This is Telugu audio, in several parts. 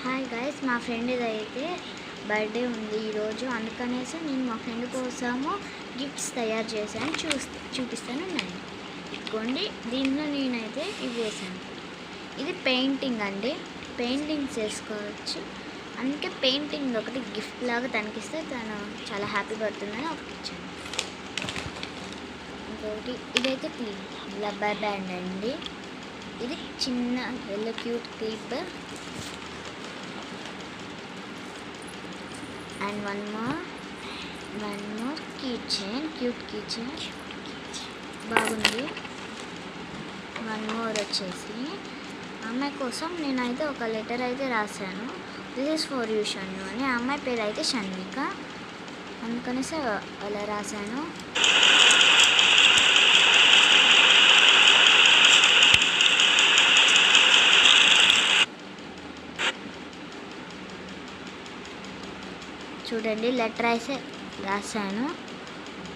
హాయ్ గైస్, మా ఫ్రెండ్ది అయితే బర్త్డే ఉంది ఈరోజు. అందుకనేసి నేను మా ఫ్రెండ్ కోసము గిఫ్ట్స్ తయారు చేశాను. చూపిస్తాను. నేను ఇదిగోండి, దీంట్లో నేనైతే ఇవి వేసాను. ఇది పెయింటింగ్ అండి, పెయింటింగ్ చేసుకోవచ్చు. అందుకే పెయింటింగ్ ఒకటి గిఫ్ట్ లాగా తనకిస్తే తను చాలా హ్యాపీ పడుతుందని ఒకటి ఇచ్చాను. ఇంకొకటి ఇదైతే రబ్బర్ బ్యాండ్ అండి. ఇది చిన్న yellow cute clip. And one more keychain, cute keychain బాగుంది. వన్ మోర్ వచ్చేసి అమ్మాయి కోసం నేనైతే ఒక లెటర్ అయితే రాశాను. This is for you Shannu అని. ఆ అమ్మాయి పేరు అయితే షన్విక, అందుకనేసి అలా రాశాను. చూడండి, లెటర్ అయితే రాశాను.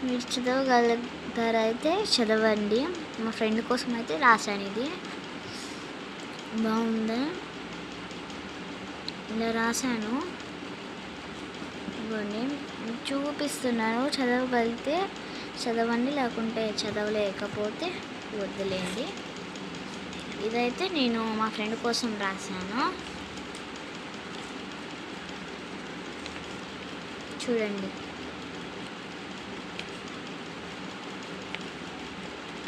మీరు చదవగలుగుతారైతే చదవండి. మా ఫ్రెండ్ కోసం అయితే రాశాను. ఇది బాగుందా? ఇలా రాశాను. ఇవ్వండి, చూపిస్తున్నాను. చదవగలిగితే చదవండి, లేకుంటే చదవలేకపోతే వద్దులేండి. ఇదైతే నేను మా ఫ్రెండ్ కోసం రాశాను. చూడండి,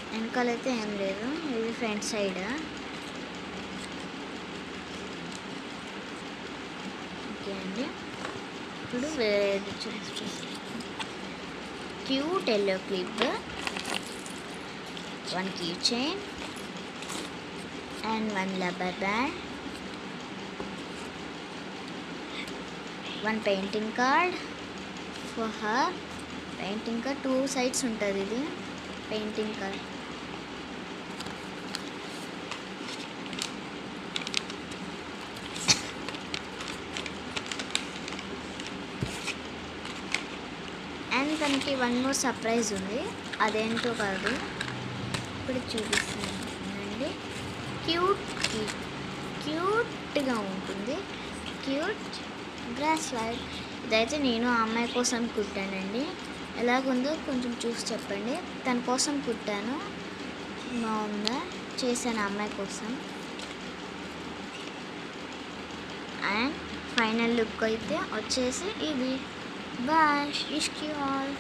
వెనకాలైతే ఏం లేదు. ఇది ఫ్రంట్ సైడ్. ఓకే అండి, ఇప్పుడు వేరేది cute yellow clip, one key chain and one rubber band, one painting card for her. Painting card 2 sides ఉంటుంది. ఇది పెయింటింగ్ కార్డ్. అండ్ తనకి వన్ మోర్ సర్ప్రైజ్ ఉంది. అదేంటో కాదు, ఇప్పుడు చూపిస్తున్నానండి. క్యూట్గా ఉంటుంది. Cute bracelet. ఇదైతే నేను ఆ అమ్మాయి కోసం కుట్టానండి. ఎలాగుందో కొంచెం చూసి చెప్పండి. తన కోసం కుట్టాను. బాగుందా? చేశాను ఆ అమ్మాయి కోసం. అండ్ ఫైనల్ లుక్ అయితే వచ్చేసి ఇది. బాయ్, ఇష్క్ యూ ఆల్.